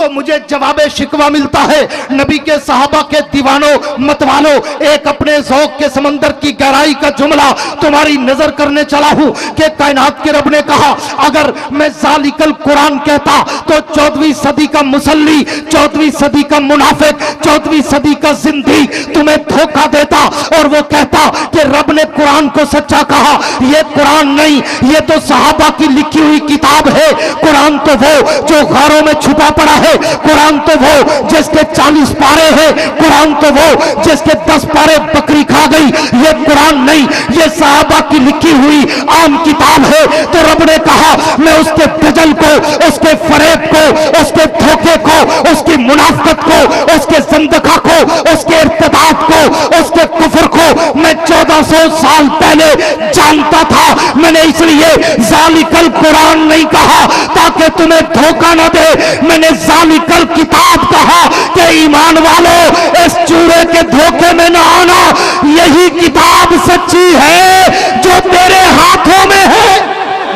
تو مجھے جواب شکوہ ملتا ہے نبی کے صحابہ کے دیوانوں متوالوں، ایک اپنے ذوق کے سمندر کی گہرائی کا جملہ تمہاری نظر کرنے چلا ہوں کہ کائنات کے رب نے کہا اگر میں ذالک القرآن کہتا تو 14ویں صدی کا مسلی، 14ویں صدی کا منافق، 14ویں صدی کا زندیق تمہیں دھوکہ دیتا اور وہ کہتا کہ رب نے قرآن کو سچا کہا۔ یہ قرآن نہیں، یہ تو صحابہ کی لکھی ہوئی کتاب ہے۔ قرآن تو وہ جو غاروں میں چھپا پڑا ہے، قرآن تو وہ جس کے 40 پارے ہیں، قرآن تو وہ جس کے 10 پارے بکری کھا گئی۔ یہ قرآن نہیں، یہ صحابہ کی لکھی ہوئی عام کتاب ہے۔ تو رب نے کہا میں اس کے دجل کو، اس کے فریب کو، اس کے دھوکے کو، اس کی منافقت کو، اس کے زندقہ کو، اس کے ارتداد کو، اس کے کفر کو میں 1400 سال پہلے جانتا تھا۔ میں نے اس لیے ذالک القرآن نہیں کہا تاکہ تمہیں دھوکہ نہ دے، میں نے ذالک الکتاب کہا کہ ایمان والو اس چورے کے دھوکے میں نہ آنا، یہی کتاب سچی ہے جو تیرے ہاتھوں میں ہے۔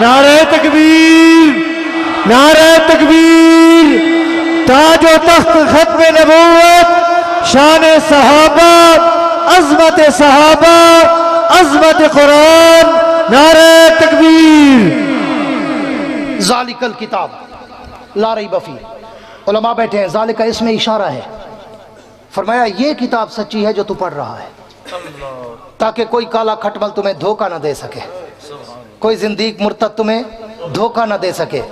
نعرہ تکبیر، نعرہ تکبیر، تاج و تخت ختم نبوت، شان صحابہ، عظمت صحابہ، عظمت قرآن، نعرہ تکبیر۔ ذالک الکتاب لا ریب فیہ، علماء بیٹھے ہیں، ذالک اس میں اشارہ ہے، فرمایا یہ کتاب سچی ہے جو تو پڑھ رہا ہے، تاکہ کوئی کالا کھٹمل تمہیں دھوکہ نہ دے سکے، کوئی زندیق مرتد تمہیں دھوکہ نہ دے سکے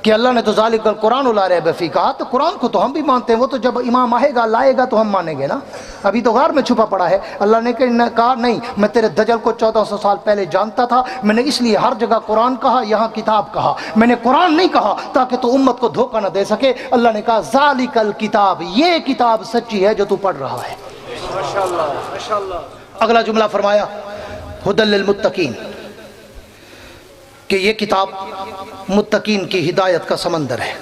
کہ اللہ نے تو ذالک القرآن لا ریب فیہ کہا۔ تو قرآن کو تو ہم بھی مانتے ہیں، وہ تو جب امام آئے گا لائے گا تو ہم مانیں گے نا، ابھی تو غار میں چھپا پڑا ہے۔ اللہ نے کہا نہیں، میں تیرے دجل کو 1400 سال پہلے جانتا تھا، میں نے اس لیے ہر جگہ قرآن کہا، یہاں کتاب کہا، میں نے قرآن نہیں کہا تاکہ تو امت کو دھوکہ نہ دے سکے۔ اللہ نے کہا ذالک الکتاب، یہ کتاب سچی ہے جو تو پڑھ رہا ہے۔ ماشاءاللہ ماشاءاللہ۔ اگلا جملہ فرمایا ھدی للمتقین، کہ یہ کتاب متقین کی ہدایت کا سمندر ہے،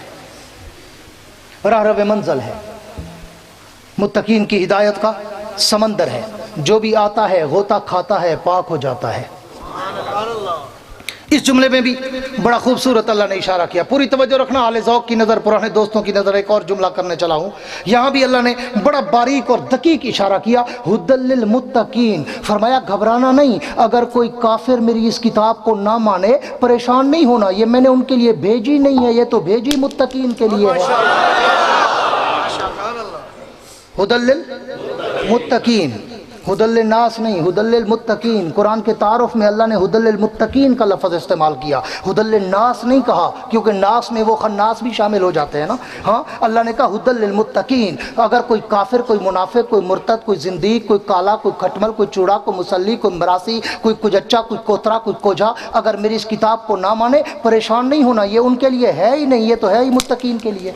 راہ منزل ہے، متقین کی ہدایت کا سمندر ہے، جو بھی آتا ہے غوطہ کھاتا ہے پاک ہو جاتا ہے۔ اس جملے میں بھی بڑا خوبصورت اللہ نے اشارہ کیا، پوری توجہ رکھنا، اہل ذوق کی نظر، پرانے دوستوں کی نظر۔ ایک اور جملہ کرنے چلا ہوں، یہاں بھی اللہ نے بڑا باریک اور دقیق اشارہ کیا، ھدی للمتقین، فرمایا گھبرانا نہیں، اگر کوئی کافر میری اس کتاب کو نہ مانے پریشان نہیں ہونا، یہ میں نے ان کے لیے بھیجی نہیں ہے، یہ تو بھیجی متقین کے لیے ہے۔ ھدی للمتقین، ھدی للناس نہیں، ھدی للمتقین۔ قرآن کے تعارف میں اللہ نے ھدی للمتقین کا لفظ استعمال کیا، ھدی للناس نہیں کہا، کیونکہ ناس میں وہ خناس بھی شامل ہو جاتے ہیں نا۔ ہاں اللہ نے کہا ھدی للمتقین، اگر کوئی کافر، کوئی منافق، کوئی مرتد، کوئی زندیق، کوئی کالا، کوئی کھٹمل، کوئی چوڑا، کوئی مسلی، کوئی مراسی، کوئی کجچا، کوئی کوترا، کوئی کوجا، اگر میری اس کتاب کو نہ مانے پریشان نہیں ہونا، یہ ان کے لیے ہے ہی نہیں، یہ تو ہے ہی متقین کے لیے۔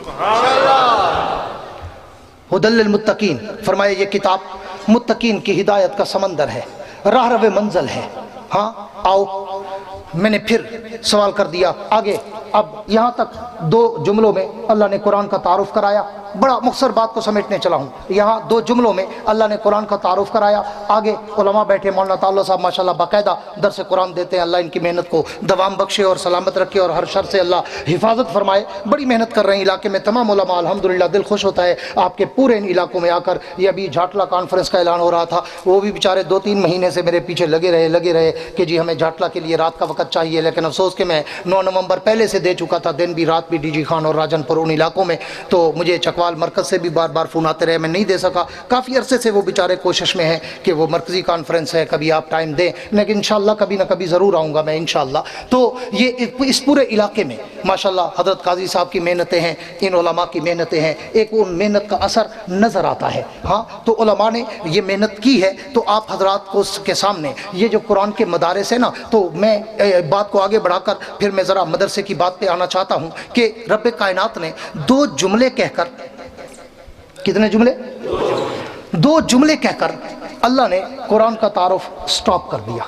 ھدی للمتقین، فرمایا یہ کتاب متقین کی ہدایت کا سمندر ہے، راہ رو منزل ہے۔ ہاں آؤ، میں نے پھر سوال کر دیا آگے۔ اب یہاں تک دو جملوں میں اللہ نے قرآن کا تعارف کرایا، بڑا مختصر بات کو سمیٹنے چلا ہوں، یہاں دو جملوں میں اللہ نے قرآن کا تعارف کرایا۔ آگے علماء بیٹھے، مولانا تعالیٰ صاحب ماشاءاللہ باقاعدہ درس قرآن دیتے ہیں، اللہ ان کی محنت کو دوام بخشے اور سلامت رکھے اور ہر شر سے اللہ حفاظت فرمائے، بڑی محنت کر رہے ہیں علاقے میں تمام علماء، الحمدللہ دل خوش ہوتا ہے آپ کے پورے ان علاقوں میں آ کر۔ یہ ابھی جھاٹلا کانفرنس کا اعلان ہو رہا تھا، وہ بھی بیچارے 2-3 مہینے سے میرے پیچھے لگے رہے کہ جی ہمیں جھاٹلا کے لیے رات کا وقت چاہیے، لیکن افسوس کہ میں 9 نومبر پہلے سے دے چکا تھا، دن بھی رات بھی ڈی جی خان اور راجن پور ان علاقوں میں، تو مجھے چکوال مرکز سے بھی بار فون آتے رہے، میں نہیں دے سکا۔ کافی عرصے سے وہ بیچارے کوشش میں ہیں کہ وہ مرکزی کانفرنس ہے، کبھی آپ ٹائم دیں، لیکن انشاءاللہ کبھی نہ کبھی ضرور آؤں گا میں انشاءاللہ۔ تو یہ اس پورے علاقے میں ماشاءاللہ حضرت قاضی صاحب کی محنتیں ہیں، ان علماء کی محنتیں ہیں، ایک ان محنت کا اثر نظر آتا ہے۔ ہاں تو علماء نے یہ محنت کی ہے، تو آپ حضرات کو کے سامنے یہ جو قرآن کے مدارس ہیں نا، تو میں بات کو آگے بڑھا کر پھر میں ذرا مدرسے کی بات پہ آنا چاہتا ہوں کہ رب کائنات نے 2 جملے کہہ کر، کتنے جملے؟ 2 جملے کہہ کر اللہ نے قرآن کا تعارف سٹاپ کر دیا۔